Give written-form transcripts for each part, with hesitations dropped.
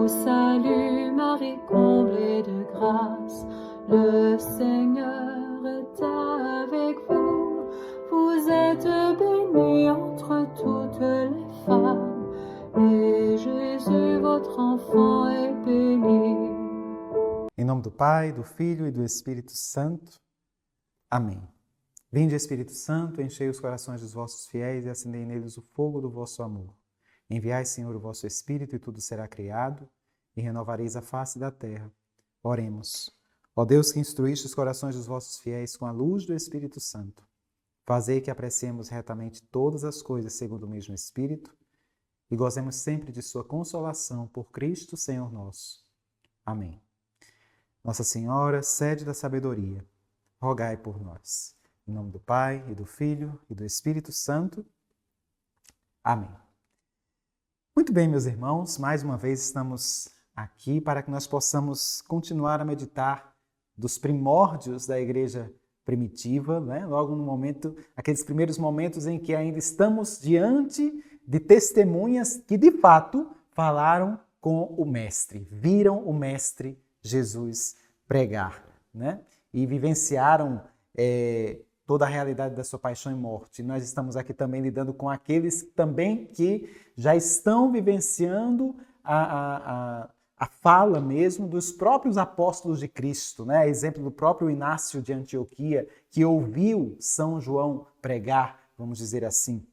salue Marie, comblée de grâce, le Seigneur est avec vous. Vous êtes bénie entre toutes les femmes, et Jésus, votre enfant, est béni. Em nome do Pai, do Filho e do Espírito Santo. Amém. Vinde, Espírito Santo, enchei os corações dos vossos fiéis e acendei neles o fogo do vosso amor. Enviai, Senhor, o vosso Espírito e tudo será criado, e renovareis a face da terra. Oremos. Ó Deus, que instruíste os corações dos vossos fiéis com a luz do Espírito Santo, fazei que apreciemos retamente todas as coisas segundo o mesmo Espírito e gozemos sempre de sua consolação por Cristo, Senhor nosso. Amém. Nossa Senhora, sede da sabedoria, rogai por nós. Em nome do Pai, e do Filho, e do Espírito Santo. Amém. Muito bem, meus irmãos, mais uma vez estamos aqui para que nós possamos continuar a meditar dos primórdios da igreja primitiva, né? Logo no momento, aqueles primeiros momentos em que ainda estamos diante de testemunhas que de fato falaram com o Mestre, viram o Mestre Jesus pregar, né? E vivenciaram toda a realidade da sua paixão e morte. Nós estamos aqui também lidando com aqueles também que já estão vivenciando a fala mesmo dos próprios apóstolos de Cristo, né? Exemplo do próprio Inácio de Antioquia, que ouviu São João pregar, vamos dizer assim.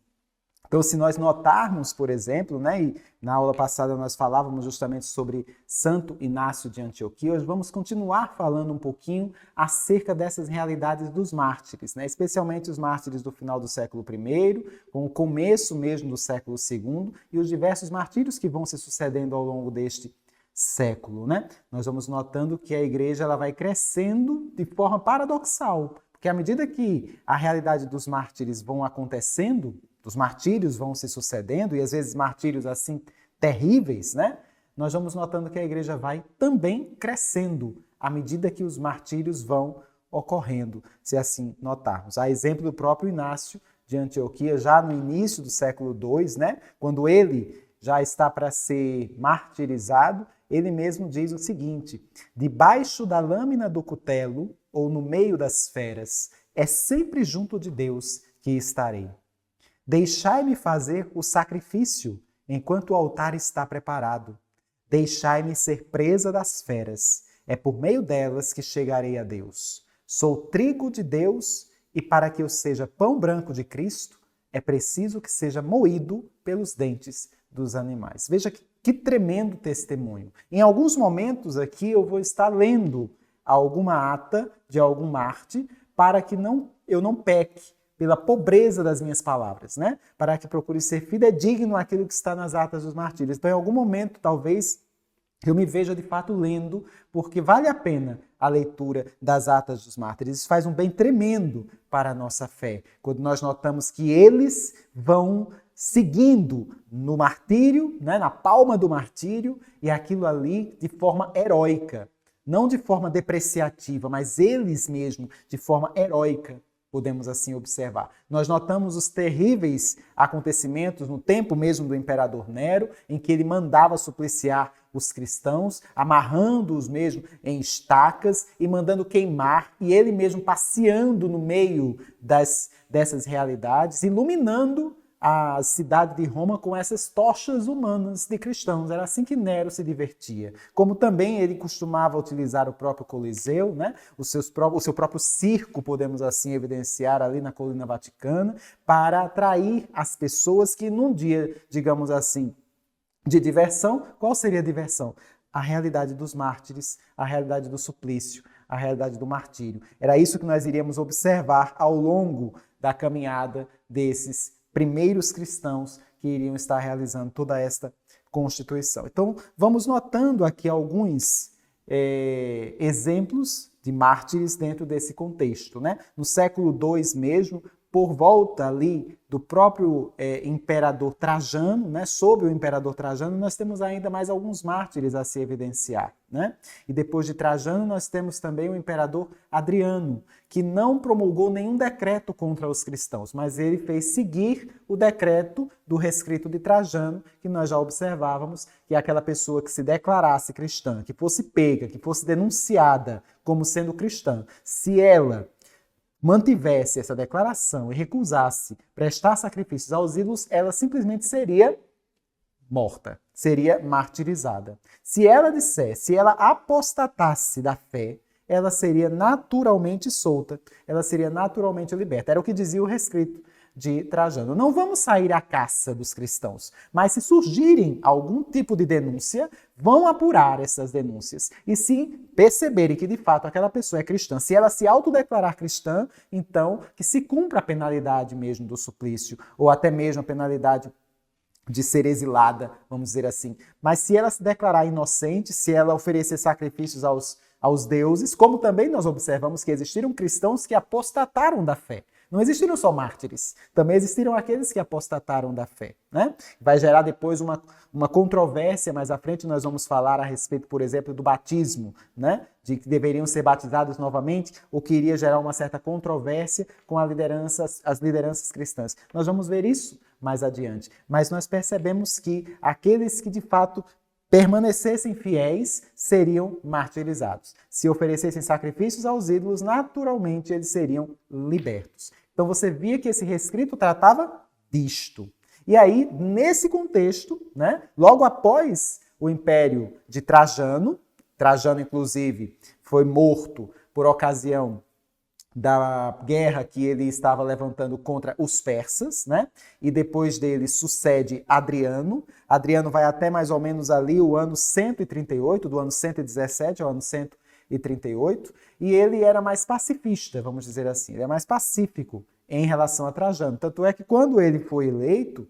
Então, se nós notarmos, por exemplo, né, e na aula passada nós falávamos justamente sobre Santo Inácio de Antioquia, hoje vamos continuar falando um pouquinho acerca dessas realidades dos mártires, né, especialmente os mártires do final do século I, com o começo mesmo do século II, e os diversos martírios que vão se sucedendo ao longo deste século, né? Nós vamos notando que a igreja ela vai crescendo de forma paradoxal, porque à medida que a realidade dos mártires vão acontecendo, os martírios vão se sucedendo, e às vezes martírios assim terríveis, né? Nós vamos notando que a igreja vai também crescendo à medida que os martírios vão ocorrendo, se assim notarmos. A exemplo do próprio Inácio de Antioquia, já no início do século II, né? Quando ele já está para ser martirizado, ele mesmo diz o seguinte: debaixo da lâmina do cutelo ou no meio das feras, é sempre junto de Deus que estarei. Deixai-me fazer o sacrifício enquanto o altar está preparado. Deixai-me ser presa das feras. É por meio delas que chegarei a Deus. Sou trigo de Deus e para que eu seja pão branco de Cristo, é preciso que seja moído pelos dentes dos animais. Veja que tremendo testemunho. Em alguns momentos aqui eu vou estar lendo alguma ata de algum mártir para que eu não peque pela pobreza das minhas palavras, né? Para que procure ser fidedigno àquilo que está nas atas dos martírios. Então, em algum momento, talvez, eu me veja de fato lendo, porque vale a pena a leitura das atas dos mártires. Isso faz um bem tremendo para a nossa fé, quando nós notamos que eles vão seguindo no martírio, né? Na palma do martírio, e aquilo ali de forma heróica. Não de forma depreciativa, mas eles mesmos de forma heróica. Podemos assim observar. Nós notamos os terríveis acontecimentos no tempo mesmo do imperador Nero, em que ele mandava supliciar os cristãos, amarrando-os mesmo em estacas e mandando queimar, e ele mesmo passeando no meio dessas realidades, iluminando a cidade de Roma com essas tochas humanas de cristãos. Era assim que Nero se divertia. Como também ele costumava utilizar o próprio Coliseu, né? o seu próprio circo, podemos assim evidenciar ali na Colina Vaticana, para atrair as pessoas que num dia, digamos assim, de diversão, qual seria a diversão? A realidade dos mártires, a realidade do suplício, a realidade do martírio. Era isso que nós iríamos observar ao longo da caminhada desses primeiros cristãos que iriam estar realizando toda esta constituição. Então, vamos notando aqui alguns exemplos de mártires dentro desse contexto, né? No século II mesmo, por volta ali do próprio imperador Trajano, né? Sob o imperador Trajano, nós temos ainda mais alguns mártires a se evidenciar, né? E depois de Trajano, nós temos também o imperador Adriano, que não promulgou nenhum decreto contra os cristãos, mas ele fez seguir o decreto do rescrito de Trajano, que nós já observávamos, que é aquela pessoa que se declarasse cristã, que fosse pega, que fosse denunciada como sendo cristã, se ela mantivesse essa declaração e recusasse prestar sacrifícios aos ídolos, ela simplesmente seria morta, seria martirizada. Se ela dissesse, se ela apostatasse da fé, ela seria naturalmente solta, ela seria naturalmente liberta. Era o que dizia o rescrito de Trajano. Não vamos sair à caça dos cristãos, mas se surgirem algum tipo de denúncia, vão apurar essas denúncias. E se perceberem que de fato aquela pessoa é cristã, se ela se autodeclarar cristã, então que se cumpra a penalidade mesmo do suplício, ou até mesmo a penalidade de ser exilada, vamos dizer assim. Mas se ela se declarar inocente, se ela oferecer sacrifícios aos deuses, como também nós observamos que existiram cristãos que apostataram da fé. Não existiram só mártires, também existiram aqueles que apostataram da fé, né? Vai gerar depois uma controvérsia, mais à frente nós vamos falar a respeito, por exemplo, do batismo, né? De que deveriam ser batizados novamente, o que iria gerar uma certa controvérsia com as lideranças cristãs. Nós vamos ver isso mais adiante, mas nós percebemos que aqueles que de fato permanecessem fiéis, seriam martirizados. Se oferecessem sacrifícios aos ídolos, naturalmente eles seriam libertos. Então você via que esse rescrito tratava disto. E aí, nesse contexto, né, logo após o império de Trajano, Trajano, inclusive, foi morto por ocasião da guerra que ele estava levantando contra os persas, né? E depois dele sucede Adriano. Adriano vai até mais ou menos ali o ano 138, do ano 117 ao ano 138, e ele era mais pacifista, vamos dizer assim, ele é mais pacífico em relação a Trajano. Tanto é que quando ele foi eleito,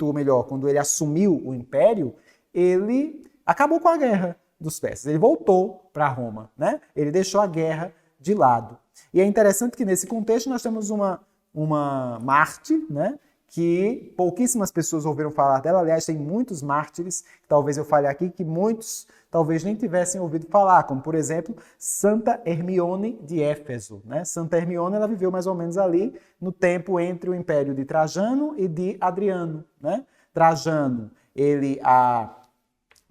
ou melhor, quando ele assumiu o império, ele acabou com a guerra dos persas, ele voltou para Roma, né? Ele deixou a guerra de lado. E é interessante que nesse contexto nós temos uma mártir, né, que pouquíssimas pessoas ouviram falar dela. Aliás, tem muitos mártires, talvez eu fale aqui, que muitos talvez nem tivessem ouvido falar, como por exemplo, Santa Hermione de Éfeso, né? Santa Hermione, ela viveu mais ou menos ali no tempo entre o império de Trajano e de Adriano, né? Trajano, ele a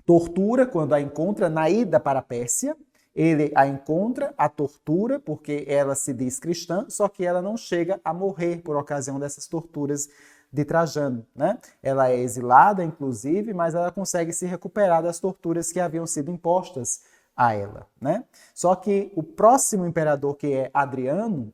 tortura quando a encontra na ida para a Pérsia. Ele a encontra, a tortura, porque ela se diz cristã, só que ela não chega a morrer por ocasião dessas torturas de Trajano, né? Ela é exilada, inclusive, mas ela consegue se recuperar das torturas que haviam sido impostas a ela, né? Só que o próximo imperador, que é Adriano,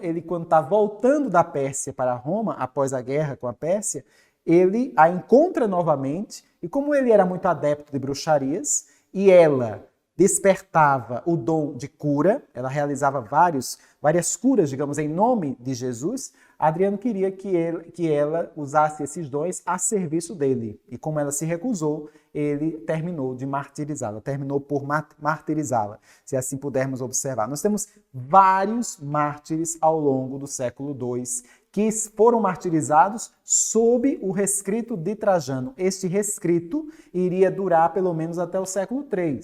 ele quando está voltando da Pérsia para Roma, após a guerra com a Pérsia, ele a encontra novamente, e como ele era muito adepto de bruxarias, e ela despertava o dom de cura, ela realizava várias curas, digamos, em nome de Jesus, Adriano queria que ela usasse esses dons a serviço dele. E como ela se recusou, ele terminou de martirizá-la, terminou por martirizá-la, se assim pudermos observar. Nós temos vários mártires ao longo do século II que foram martirizados sob o rescrito de Trajano. Este rescrito iria durar pelo menos até o século III.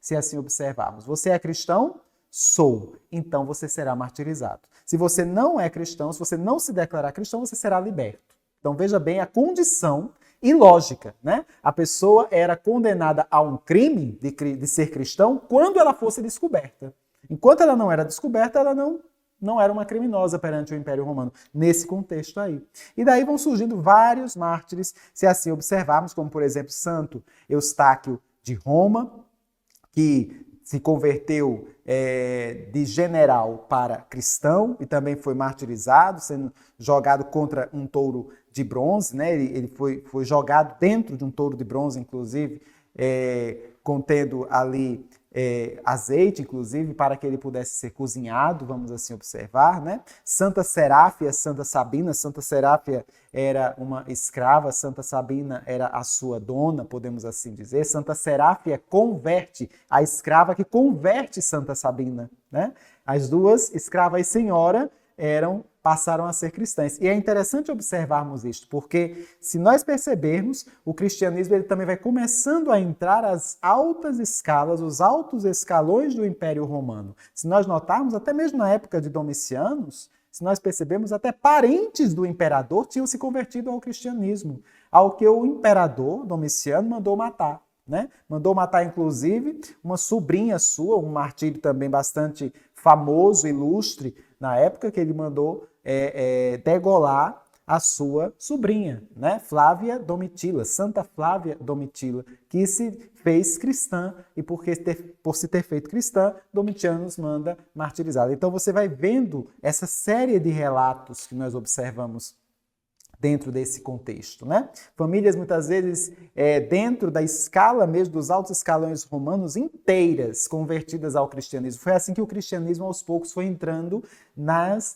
Se assim observarmos. Você é cristão? Sou. Então você será martirizado. Se você não é cristão, se você não se declarar cristão, você será liberto. Então veja bem a condição ilógica, né? A pessoa era condenada a um crime de ser cristão quando ela fosse descoberta. Enquanto ela não era descoberta, ela não era uma criminosa perante o Império Romano, nesse contexto aí. E daí vão surgindo vários mártires, se assim observarmos, como por exemplo Santo Eustáquio de Roma, que se converteu de general para cristão e também foi martirizado, sendo jogado contra um touro de bronze, né? Ele foi jogado dentro de um touro de bronze, inclusive, contendo ali azeite, inclusive, para que ele pudesse ser cozinhado, vamos assim observar, né? Santa Seráfia, Santa Sabina. Santa Seráfia era uma escrava, Santa Sabina era a sua dona, podemos assim dizer. Santa Seráfia converte a escrava que converte Santa Sabina, né? As duas, escrava e senhora, eram passaram a ser cristãs. E é interessante observarmos isto, porque se nós percebermos, o cristianismo ele também vai começando a entrar às altas escalas, os altos escalões do Império Romano. Se nós notarmos, até mesmo na época de Domicianos, se nós percebemos, até parentes do imperador tinham se convertido ao cristianismo, ao que o imperador Domiciano mandou matar. Né? Mandou matar, inclusive, uma sobrinha sua, um martírio também bastante famoso, ilustre, na época que ele mandou degolar a sua sobrinha, né? Flávia Domitila, Santa Flávia Domitila, que se fez cristã e por se ter feito cristã, Domiciano nos manda martirizá-la. Então você vai vendo essa série de relatos que nós observamos dentro desse contexto, né? Famílias, muitas vezes, dentro da escala mesmo, dos altos escalões romanos, inteiras convertidas ao cristianismo. Foi assim que o cristianismo, aos poucos, foi entrando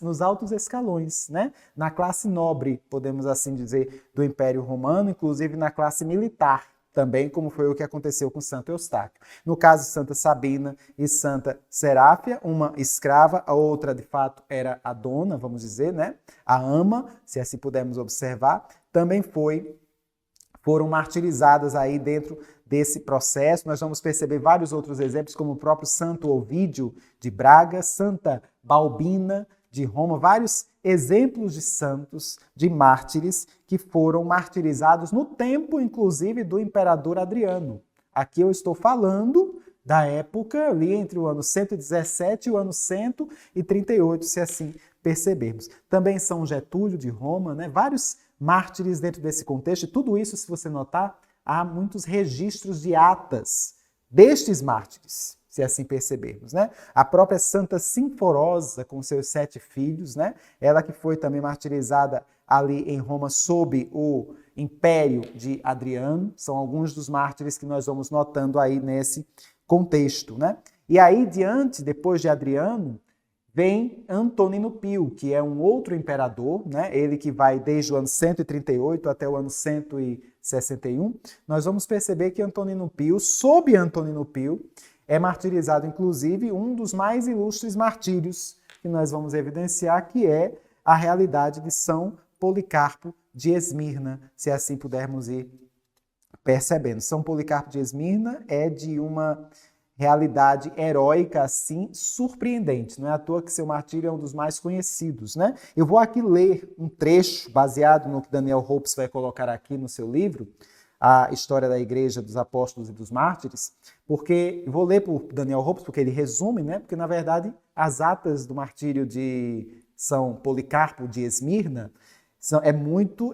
nos altos escalões, né? Na classe nobre, podemos assim dizer, do Império Romano, inclusive na classe militar, também, como foi o que aconteceu com Santo Eustáquio. No caso de Santa Sabina e Santa Seráfia, uma escrava, a outra, de fato, era a dona, vamos dizer, né? A ama, se assim pudermos observar, também foram martirizadas aí dentro desse processo. Nós vamos perceber vários outros exemplos, como o próprio Santo Ovídio de Braga, Santa Balbina de Roma, vários exemplos de santos, de mártires, que foram martirizados no tempo, inclusive, do imperador Adriano. Aqui eu estou falando da época ali entre o ano 117 e o ano 138, se assim percebermos. Também São Getúlio de Roma, né? Vários mártires dentro desse contexto, e tudo isso, se você notar, há muitos registros de atas destes mártires, se assim percebermos, né? A própria Santa Sinforosa, com seus 7 filhos, né? Ela que foi também martirizada ali em Roma sob o Império de Adriano, são alguns dos mártires que nós vamos notando aí nesse contexto, né? E aí, depois de Adriano, vem Antonino Pio, que é um outro imperador, né? Ele que vai desde o ano 138 até o ano 161. Nós vamos perceber que Antonino Pio, sob Antonino Pio, é martirizado, inclusive, um dos mais ilustres martírios que nós vamos evidenciar, que é a realidade de São Policarpo de Esmirna, se assim pudermos ir percebendo. São Policarpo de Esmirna é de uma realidade heróica, assim, surpreendente. Não é à toa que seu martírio é um dos mais conhecidos, né? Eu vou aqui ler um trecho baseado no que Daniel Hopes vai colocar aqui no seu livro, A História da Igreja, dos Apóstolos e dos Mártires, porque eu vou ler por Daniel Hopes, porque ele resume, né? Porque, na verdade, as atas do martírio de São Policarpo de Esmirna é muito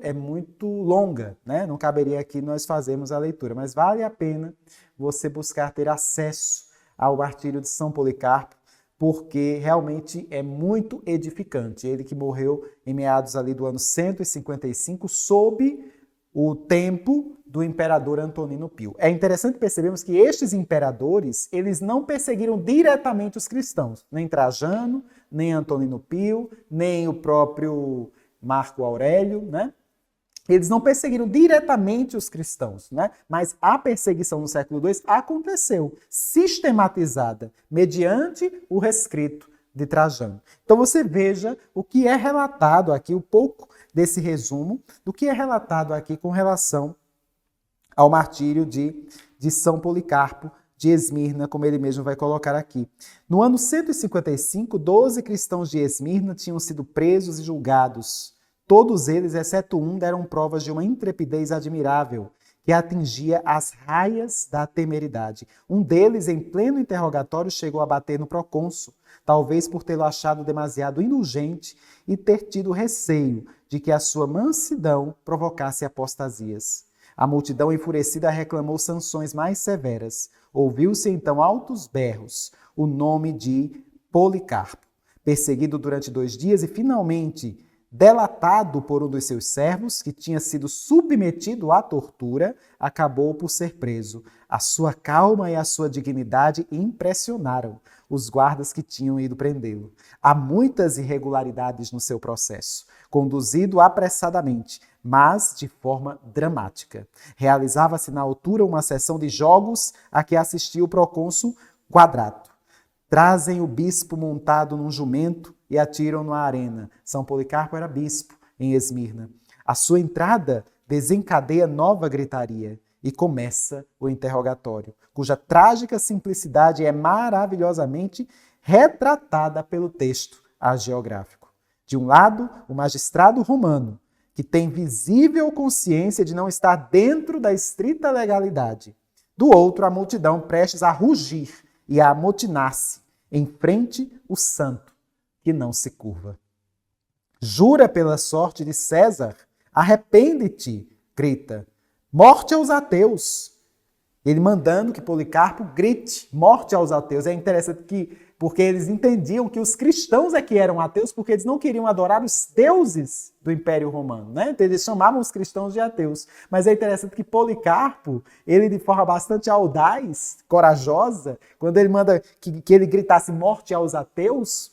longa, né? Não caberia aqui nós fazermos a leitura, mas vale a pena você buscar ter acesso ao martírio de São Policarpo, porque realmente é muito edificante. Ele que morreu em meados ali do ano 155, sob o tempo do imperador Antonino Pio. É interessante percebermos que estes imperadores, eles não perseguiram diretamente os cristãos, nem Trajano, nem Antonino Pio, nem o próprio Marco Aurélio, né? Eles não perseguiram diretamente os cristãos, né? Mas a perseguição no século II aconteceu, sistematizada, mediante o rescrito de Trajano. Então você veja o que é relatado aqui, um pouco desse resumo, do que é relatado aqui com relação ao martírio de São Policarpo de Esmirna, como ele mesmo vai colocar aqui. No ano 155, 12 cristãos de Esmirna tinham sido presos e julgados. Todos eles, exceto um, deram provas de uma intrepidez admirável, que atingia as raias da temeridade. Um deles, em pleno interrogatório, chegou a bater no procônsul, talvez por tê-lo achado demasiado indulgente e ter tido receio de que a sua mansidão provocasse apostasias. A multidão enfurecida reclamou sanções mais severas. Ouviu-se então altos berros, o nome de Policarpo, perseguido durante 2 dias e finalmente delatado por um dos seus servos, que tinha sido submetido à tortura, acabou por ser preso. A sua calma e a sua dignidade impressionaram os guardas que tinham ido prendê-lo. Há muitas irregularidades no seu processo, conduzido apressadamente, mas de forma dramática. Realizava-se na altura uma sessão de jogos a que assistia o procônsul Quadrato. Trazem o bispo montado num jumento e atiram-no à arena. São Policarpo era bispo em Esmirna. A sua entrada desencadeia nova gritaria e começa o interrogatório, cuja trágica simplicidade é maravilhosamente retratada pelo texto hagiográfico. De um lado, o magistrado romano, que tem visível consciência de não estar dentro da estrita legalidade. Do outro, a multidão prestes a rugir e a amotinar-se em frente o santo, que não se curva. Jura pela sorte de César, arrepende-te, grita. Morte aos ateus. Ele mandando que Policarpo grite, morte aos ateus. É interessante porque eles entendiam que os cristãos é que eram ateus, porque eles não queriam adorar os deuses do Império Romano, né? Então, eles chamavam os cristãos de ateus. Mas é interessante que Policarpo, ele de forma bastante audaz, corajosa, quando ele manda que ele gritasse morte aos ateus,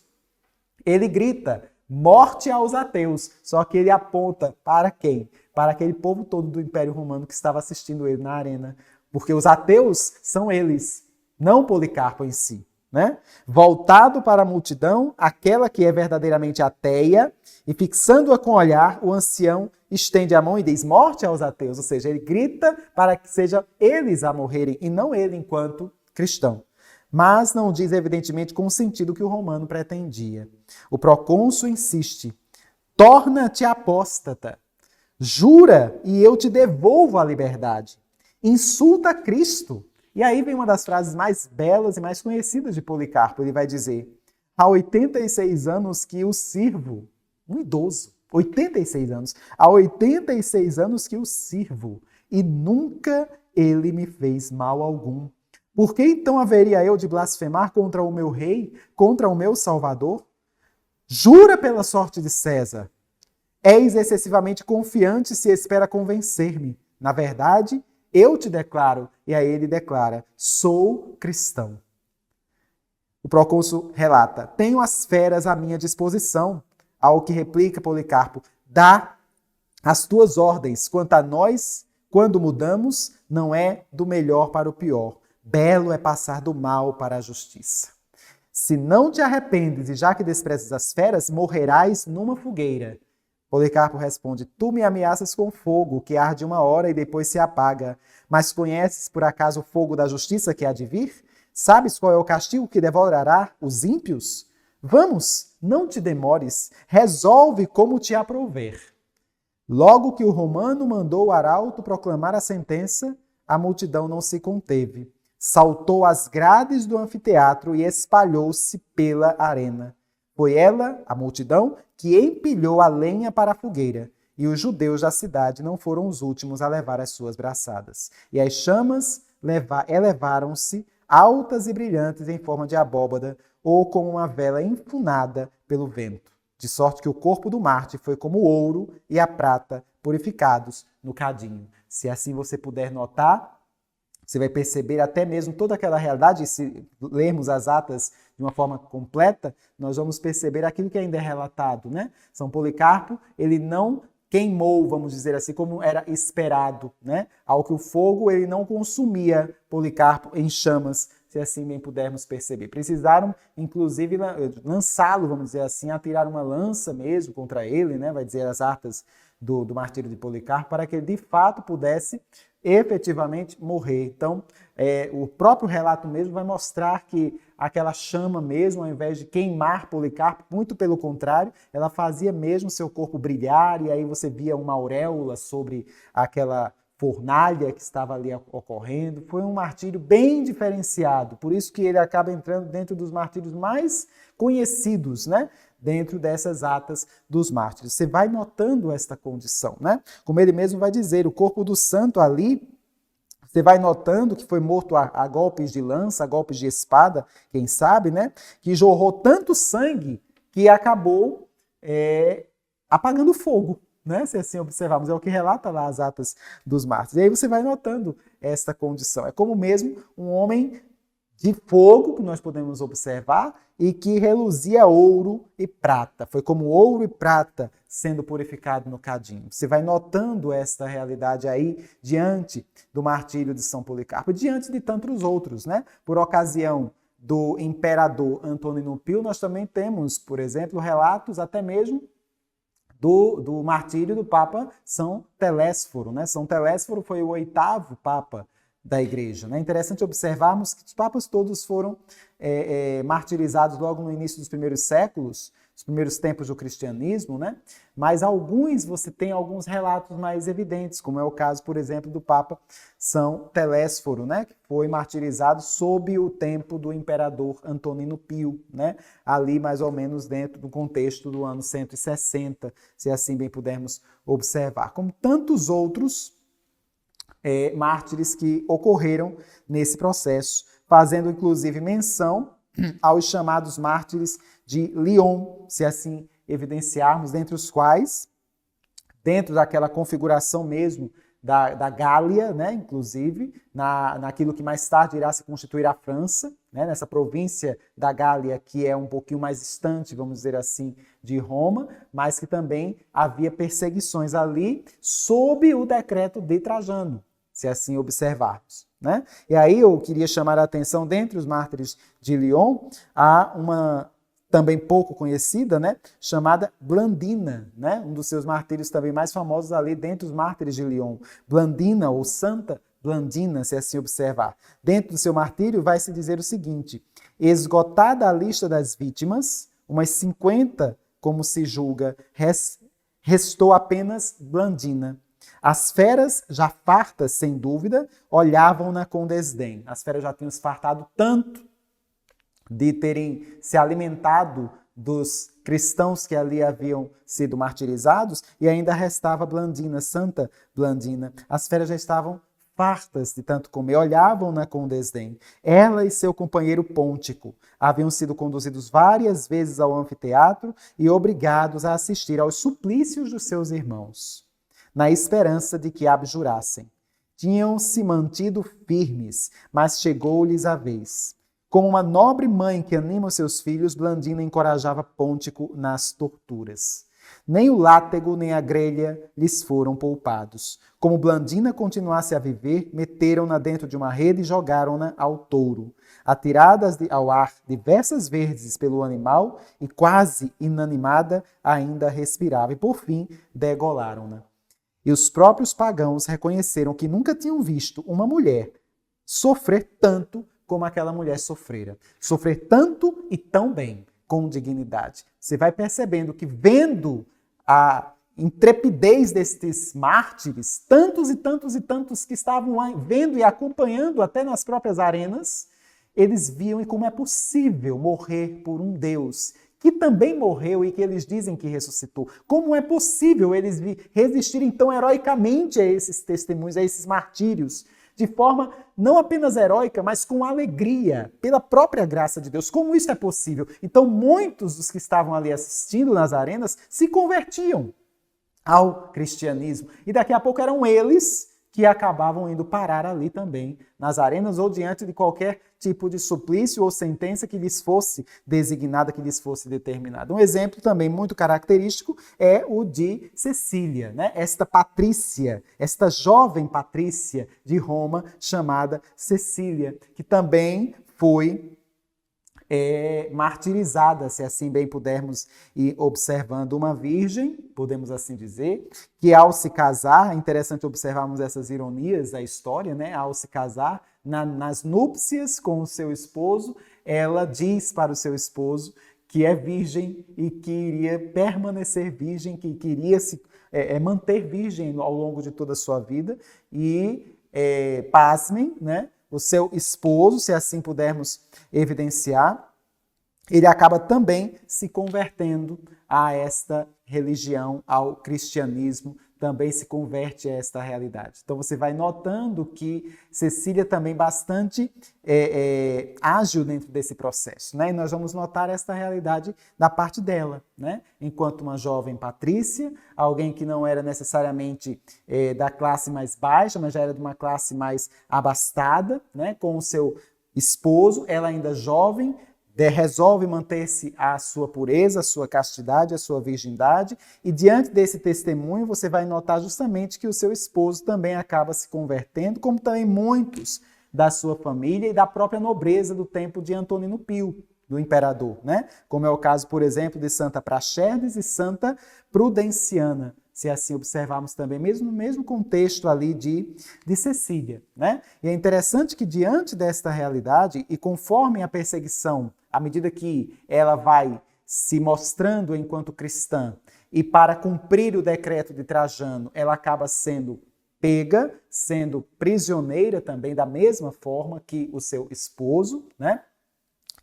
ele grita morte aos ateus. Só que ele aponta para quem? Para aquele povo todo do Império Romano que estava assistindo ele na arena. Porque os ateus são eles, não Policarpo em si. Né? Voltado para a multidão, aquela que é verdadeiramente ateia, e fixando-a com o olhar, o ancião estende a mão e diz morte aos ateus, ou seja, ele grita para que sejam eles a morrerem e não ele enquanto cristão. Mas não diz evidentemente com o sentido que o romano pretendia. O procônsul insiste, torna-te apóstata, jura e eu te devolvo a liberdade, insulta Cristo. E aí vem uma das frases mais belas e mais conhecidas de Policarpo. Ele vai dizer, há 86 anos que o sirvo, um idoso, 86 anos, há 86 anos que o sirvo, e nunca ele me fez mal algum. Por que então haveria eu de blasfemar contra o meu rei, contra o meu salvador? Jura pela sorte de César. És excessivamente confiante se espera convencer-me. Na verdade, eu te declaro, e aí ele declara, sou cristão. O procônsul relata, tenho as feras à minha disposição, ao que replica Policarpo, dá as tuas ordens, quanto a nós, quando mudamos, não é do melhor para o pior, belo é passar do mal para a justiça. Se não te arrependes e já que desprezas as feras, morrerás numa fogueira. Policarpo responde, tu me ameaças com fogo, que arde uma hora e depois se apaga. Mas conheces, por acaso, o fogo da justiça que há de vir? Sabes qual é o castigo que devorará os ímpios? Vamos, não te demores, resolve como te aprouver. Logo que o romano mandou o arauto proclamar a sentença, a multidão não se conteve. Saltou as grades do anfiteatro e espalhou-se pela arena. Foi ela, a multidão, que empilhou a lenha para a fogueira, e os judeus da cidade não foram os últimos a levar as suas braçadas. E as chamas elevaram-se, altas e brilhantes em forma de abóbada, ou como uma vela enfunada pelo vento. De sorte que o corpo do mártir foi como o ouro e a prata purificados no cadinho. Se assim você puder notar, você vai perceber até mesmo toda aquela realidade, e se lermos as atas de uma forma completa, nós vamos perceber aquilo que ainda é relatado, né? São Policarpo, ele não queimou, vamos dizer assim, como era esperado, né? Ao que o fogo, ele não consumia Policarpo em chamas, se assim bem pudermos perceber. Precisaram, inclusive, lançá-lo, vamos dizer assim, atirar uma lança mesmo contra ele, né? Vai dizer as atas do martírio de Policarpo, para que ele de fato pudesse efetivamente morrer. Então, o próprio relato mesmo vai mostrar que aquela chama mesmo, ao invés de queimar Policarpo, muito pelo contrário, ela fazia mesmo seu corpo brilhar, e aí você via uma auréola sobre aquela fornalha que estava ali ocorrendo. Foi um martírio bem diferenciado, por isso que ele acaba entrando dentro dos martírios mais conhecidos, né? Dentro dessas atas dos mártires. Você vai notando esta condição, né? Como ele mesmo vai dizer, o corpo do santo ali, você vai notando que foi morto a golpes de lança, a golpes de espada, quem sabe, né? Que jorrou tanto sangue que acabou apagando fogo, né? Se assim observarmos, é o que relata lá as atas dos mártires. E aí você vai notando esta condição. É como mesmo um homem de fogo, que nós podemos observar, e que reluzia ouro e prata. Foi como ouro e prata sendo purificado no cadinho. Você vai notando esta realidade aí diante do martírio de São Policarpo, diante de tantos outros, né? Por ocasião do imperador Antonino Pio, nós também temos, por exemplo, relatos até mesmo do martírio do Papa São Telésforo. Né? São Telésforo foi o 8º Papa da Igreja. É interessante observarmos que os papas todos foram martirizados logo no início dos primeiros séculos, os primeiros tempos do cristianismo, né? Mas você tem alguns relatos mais evidentes, como é o caso, por exemplo, do Papa São Telésforo, né? Que foi martirizado sob o tempo do imperador Antonino Pio, né? Ali mais ou menos dentro do contexto do ano 160, se assim bem pudermos observar. Como tantos outros mártires que ocorreram nesse processo, fazendo inclusive menção aos chamados mártires de Lyon, se assim evidenciarmos, dentre os quais, dentro daquela configuração mesmo da Gália, né, inclusive, naquilo que mais tarde irá se constituir a França, né, nessa província da Gália que é um pouquinho mais distante, vamos dizer assim, de Roma, mas que também havia perseguições ali sob o decreto de Trajano, se assim observarmos. Né? E aí eu queria chamar a atenção, dentre os mártires de Lyon, a uma também pouco conhecida, né, chamada Blandina, né, um dos seus martírios também mais famosos ali dentre os mártires de Lyon. Blandina, ou Santa Blandina, se assim observar. Dentro do seu martírio vai se dizer o seguinte: esgotada a lista das vítimas, umas 50, como se julga, restou apenas Blandina. As feras, já fartas, sem dúvida, olhavam-na com desdém. As feras já tinham se fartado tanto de terem se alimentado dos cristãos que ali haviam sido martirizados, e ainda restava Blandina, Santa Blandina. As feras já estavam fartas de tanto comer, olhavam-na com desdém. Ela e seu companheiro Pôntico haviam sido conduzidos várias vezes ao anfiteatro e obrigados a assistir aos suplícios dos seus irmãos, na esperança de que abjurassem. Tinham se mantido firmes, mas chegou-lhes a vez. Como uma nobre mãe que anima os seus filhos, Blandina encorajava Pôntico nas torturas. Nem o látego nem a grelha lhes foram poupados. Como Blandina continuasse a viver, meteram-na dentro de uma rede e jogaram-na ao touro. Atiradas ao ar diversas vezes pelo animal e quase inanimada, ainda respirava. E por fim, degolaram-na. E os próprios pagãos reconheceram que nunca tinham visto uma mulher sofrer tanto como aquela mulher sofrera. Sofrer tanto e tão bem, com dignidade. Você vai percebendo que, vendo a intrepidez destes mártires, tantos e tantos e tantos que estavam vendo e acompanhando até nas próprias arenas, eles viam como é possível morrer por um Deus que também morreu e que eles dizem que ressuscitou. Como é possível eles resistirem tão heroicamente a esses testemunhos, a esses martírios, de forma não apenas heróica, mas com alegria, pela própria graça de Deus. Como isso é possível? Então, muitos dos que estavam ali assistindo nas arenas se convertiam ao cristianismo. E daqui a pouco eram eles que acabavam indo parar ali também, nas arenas ou diante de qualquer tipo de suplício ou sentença que lhes fosse designada, que lhes fosse determinada. Um exemplo também muito característico é o de Cecília, né? Esta patrícia, esta jovem patrícia de Roma chamada Cecília, que também foi martirizada, se assim bem pudermos ir observando, uma virgem, podemos assim dizer, que ao se casar, é interessante observarmos essas ironias da história, né? Ao se casar, nas núpcias com o seu esposo, ela diz para o seu esposo que é virgem e que iria permanecer virgem, que queria se manter virgem ao longo de toda a sua vida, e pasmem, né? O seu esposo, se assim pudermos evidenciar, ele acaba também se convertendo a esta religião, ao cristianismo, também se converte a esta realidade. Então você vai notando que Cecília também bastante ágil dentro desse processo, né? E nós vamos notar esta realidade da parte dela, né? Enquanto uma jovem patrícia, alguém que não era necessariamente da classe mais baixa, mas já era de uma classe mais abastada, né? Com o seu esposo, ela ainda jovem, resolve manter-se a sua pureza, a sua castidade, a sua virgindade, e diante desse testemunho você vai notar justamente que o seu esposo também acaba se convertendo, como também muitos da sua família e da própria nobreza do tempo de Antonino Pio, do imperador, né? Como é o caso, por exemplo, de Santa Praxedes e Santa Prudenciana, se assim observarmos também, mesmo no mesmo contexto ali de Cecília, né? E é interessante que diante desta realidade, e conforme a perseguição, à medida que ela vai se mostrando enquanto cristã, e para cumprir o decreto de Trajano, ela acaba sendo pega, sendo prisioneira também, da mesma forma que o seu esposo, né?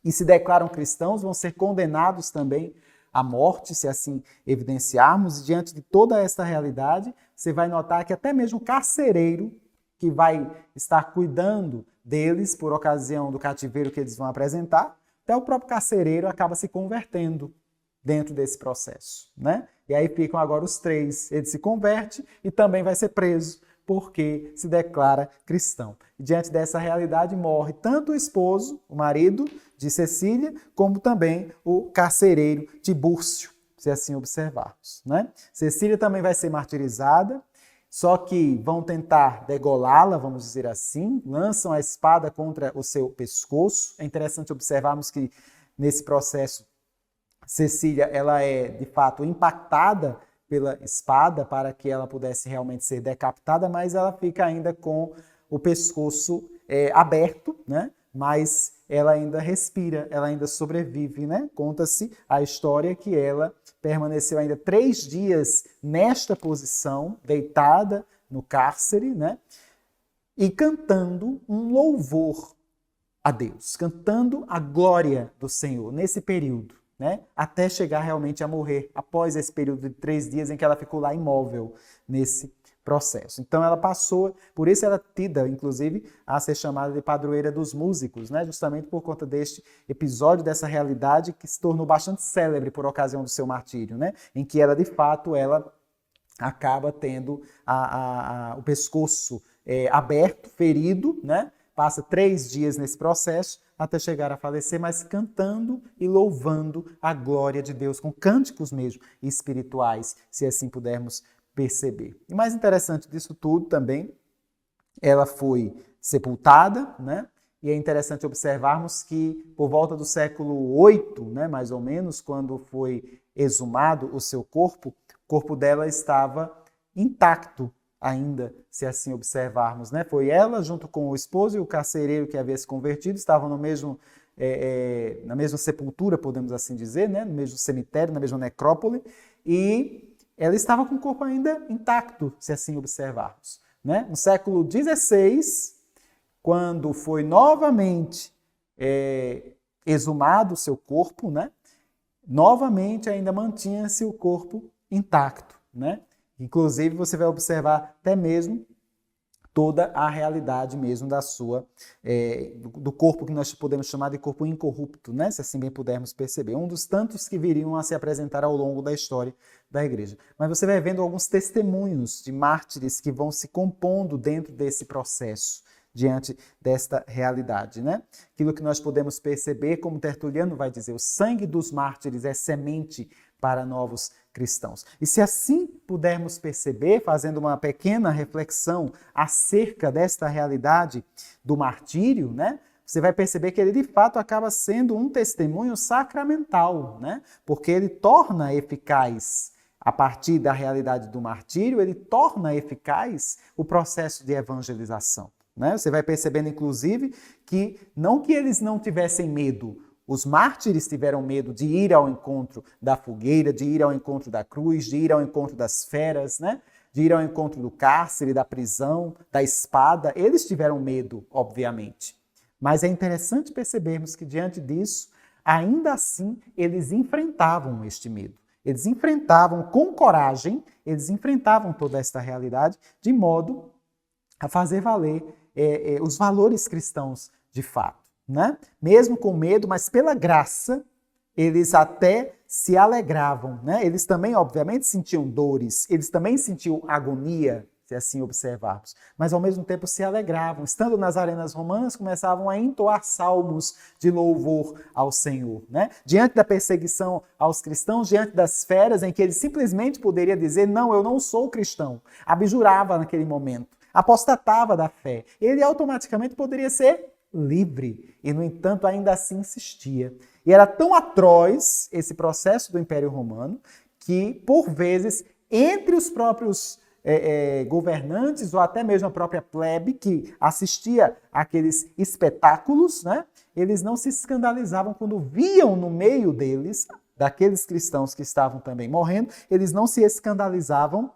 E se declaram cristãos, vão ser condenados também à morte, se assim evidenciarmos. E diante de toda esta realidade, você vai notar que até mesmo o carcereiro, que vai estar cuidando deles por ocasião do cativeiro que eles vão apresentar, até o próprio carcereiro acaba se convertendo dentro desse processo, né? E aí ficam agora os três. Ele se converte e também vai ser preso, porque se declara cristão. E diante dessa realidade morre tanto o esposo, o marido de Cecília, como também o carcereiro Tibúrcio, se assim observarmos, né? Cecília também vai ser martirizada, só que vão tentar degolá-la, vamos dizer assim, lançam a espada contra o seu pescoço. É interessante observarmos que nesse processo Cecília ela é de fato impactada pela espada para que ela pudesse realmente ser decapitada, mas ela fica ainda com o pescoço aberto, né? Mas ela ainda respira, ela ainda sobrevive, né? Conta-se a história que ela permaneceu ainda 3 dias nesta posição, deitada no cárcere, né? E cantando um louvor a Deus, cantando a glória do Senhor nesse período, né? Até chegar realmente a morrer, após esse período de 3 dias em que ela ficou lá imóvel nesse processo. Então ela passou, por isso ela é tida, inclusive, a ser chamada de padroeira dos músicos, né? Justamente por conta deste episódio, dessa realidade que se tornou bastante célebre por ocasião do seu martírio, né? Em que ela, de fato, ela acaba tendo o pescoço aberto, ferido, né? Passa 3 dias nesse processo, até chegar a falecer, mas cantando e louvando a glória de Deus, com cânticos mesmo espirituais, se assim pudermos perceber. E mais interessante disso tudo também, ela foi sepultada, né? E é interessante observarmos que por volta do século VIII, né, mais ou menos, quando foi exumado o seu corpo, o corpo dela estava intacto ainda, se assim observarmos, né? Foi ela, junto com o esposo e o carcereiro que havia se convertido, estavam no mesmo, na mesma sepultura, podemos assim dizer, né? No mesmo cemitério, na mesma necrópole, e ela estava com o corpo ainda intacto, se assim observarmos, né? No século XVI, quando foi novamente exumado o seu corpo, né? Novamente ainda mantinha-se o corpo intacto, né? Inclusive, você vai observar até mesmo toda a realidade mesmo da sua, do corpo que nós podemos chamar de corpo incorrupto, né? Se assim bem pudermos perceber. Um dos tantos que viriam a se apresentar ao longo da história da igreja. Mas você vai vendo alguns testemunhos de mártires que vão se compondo dentro desse processo, diante desta realidade, né? Aquilo que nós podemos perceber, como Tertuliano vai dizer, o sangue dos mártires é semente para novos cristãos. E se assim pudermos perceber, fazendo uma pequena reflexão acerca desta realidade do martírio, né? Você vai perceber que ele de fato acaba sendo um testemunho sacramental, né? Porque ele torna eficaz, a partir da realidade do martírio, ele torna eficaz o processo de evangelização, né? Você vai percebendo, inclusive, que não que eles não tivessem medo, os mártires tiveram medo de ir ao encontro da fogueira, de ir ao encontro da cruz, de ir ao encontro das feras, né? De ir ao encontro do cárcere, da prisão, da espada. Eles tiveram medo, obviamente. Mas é interessante percebermos que, diante disso, ainda assim, eles enfrentavam este medo. Eles enfrentavam com coragem, eles enfrentavam toda esta realidade de modo a fazer valer os valores cristãos de fato, né? Mesmo com medo, mas pela graça, eles até se alegravam, né? Eles também, obviamente, sentiam dores, eles também sentiam agonia, se assim observarmos, mas ao mesmo tempo se alegravam. Estando nas arenas romanas, começavam a entoar salmos de louvor ao Senhor, né? Diante da perseguição aos cristãos, diante das feras, em que ele simplesmente poderia dizer, não, eu não sou cristão, abjurava naquele momento. apostatava da fé. Ele automaticamente poderia ser livre e, no entanto, ainda assim insistia. E era tão atroz esse processo do Império Romano que, por vezes, entre os próprios governantes ou até mesmo a própria plebe que assistia àqueles espetáculos, né, eles não se escandalizavam quando viam no meio deles, daqueles cristãos que estavam também morrendo, eles não se escandalizavam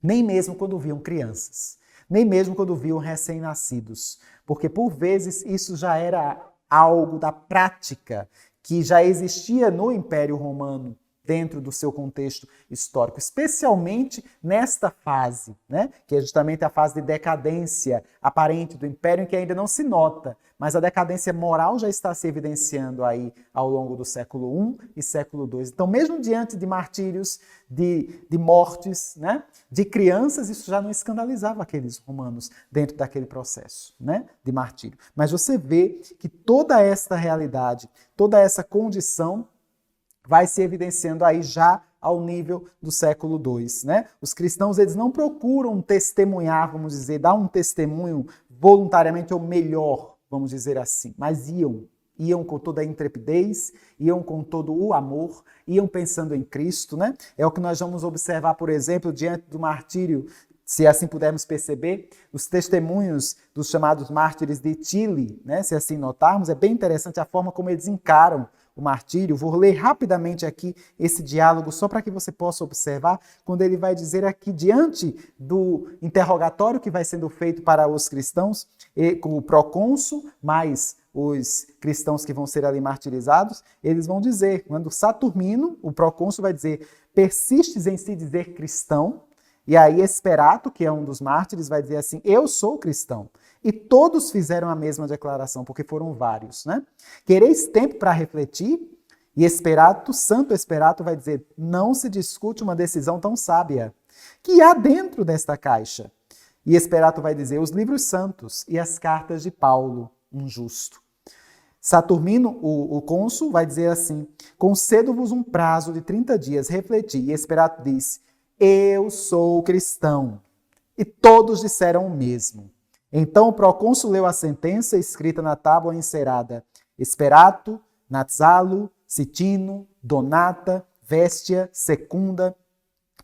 nem mesmo quando viam crianças, nem mesmo quando viam recém-nascidos, porque por vezes isso já era algo da prática que já existia no Império Romano, dentro do seu contexto histórico, especialmente nesta fase, né? Que é justamente a fase de decadência aparente do Império, em que ainda não se nota, mas a decadência moral já está se evidenciando aí ao longo do século I e século II. Então, mesmo diante de martírios, de mortes, né? De crianças, isso já não escandalizava aqueles romanos dentro daquele processo, né? De martírio. Mas você vê que toda esta realidade, toda essa condição vai se evidenciando aí já ao nível do século II, né? Os cristãos, eles não procuram testemunhar, vamos dizer, dar um testemunho voluntariamente ou melhor, vamos dizer assim, mas iam com toda a intrepidez, iam com todo o amor, iam pensando em Cristo, né? É o que nós vamos observar, por exemplo, diante do martírio, se assim pudermos perceber, os testemunhos dos chamados mártires de Chile, né? Se assim notarmos, é bem interessante a forma como eles encaram o martírio. Vou ler rapidamente aqui esse diálogo, só para que você possa observar, quando ele vai dizer aqui, diante do interrogatório que vai sendo feito para os cristãos, com o procônsul, mais os cristãos que vão ser ali martirizados, eles vão dizer, quando Saturnino, o procônsul, vai dizer: persistes em se dizer cristão? E aí Esperato, que é um dos mártires, vai dizer assim: eu sou cristão. E todos fizeram a mesma declaração, porque foram vários, né? Quereis tempo para refletir? E Esperato, Santo Esperato, vai dizer: não se discute uma decisão tão sábia. Que há dentro desta caixa? E Esperato vai dizer: os livros santos e as cartas de Paulo, um justo. Saturnino, o cônsul, vai dizer assim: concedo-vos um prazo de 30 dias, refleti. E Esperato diz: eu sou cristão. E todos disseram o mesmo. Então o procônsul leu a sentença escrita na tábua encerada: Esperato, Natzalo, Citino, Donata, Véstia, Secunda.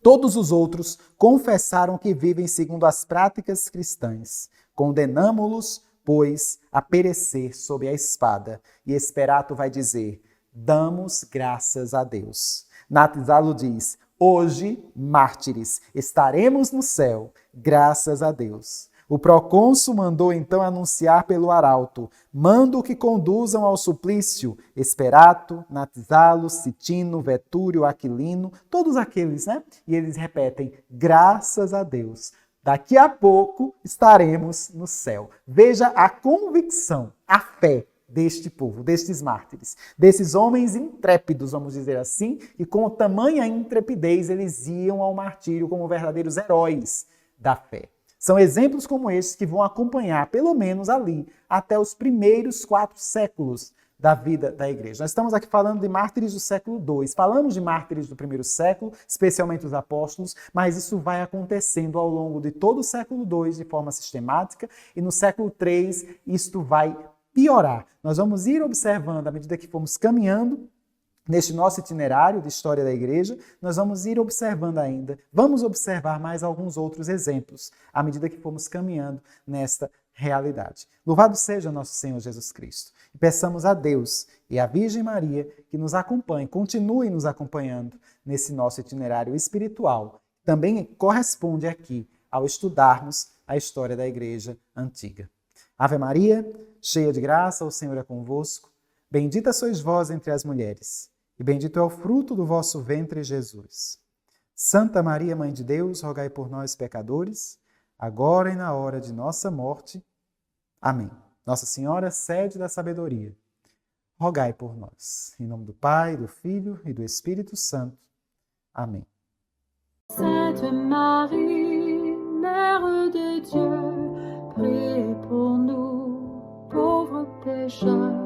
Todos os outros confessaram que vivem segundo as práticas cristãs. Condenamo-los, pois, a perecer sob a espada. E Esperato vai dizer: damos graças a Deus. Natzalo diz: hoje, mártires, estaremos no céu, graças a Deus. O procônsul mandou então anunciar pelo arauto: mando que conduzam ao suplício Esperato, Natzalo, Citino, Vetúrio, Aquilino, todos aqueles, né? E eles repetem: graças a Deus. Daqui a pouco estaremos no céu. Veja a convicção, a fé deste povo, destes mártires, desses homens intrépidos, vamos dizer assim, e com tamanha intrepidez eles iam ao martírio como verdadeiros heróis da fé. São exemplos como estes que vão acompanhar, pelo menos ali, até os primeiros 4 séculos da vida da igreja. Nós estamos aqui falando de mártires do século II, falamos de mártires do primeiro século, especialmente os apóstolos, mas isso vai acontecendo ao longo de todo o século II de forma sistemática, e no século III isto vai piorar. Nós vamos ir observando, à medida que formos caminhando neste nosso itinerário de história da igreja, nós vamos ir observando ainda, vamos observar mais alguns outros exemplos, à medida que formos caminhando nesta realidade. Louvado seja nosso Senhor Jesus Cristo. E peçamos a Deus e à Virgem Maria que nos acompanhe, continue nos acompanhando nesse nosso itinerário espiritual. Também corresponde aqui ao estudarmos a história da igreja antiga. Ave Maria, cheia de graça, o Senhor é convosco. Bendita sois vós entre as mulheres, e bendito é o fruto do vosso ventre, Jesus. Santa Maria, Mãe de Deus, rogai por nós, pecadores, agora e na hora de nossa morte. Amém. Nossa Senhora, sede da sabedoria, rogai por nós. Em nome do Pai, do Filho e do Espírito Santo. Amém. Sainte Marie, Mère de Dieu, priez pour nous, pauvres pécheurs,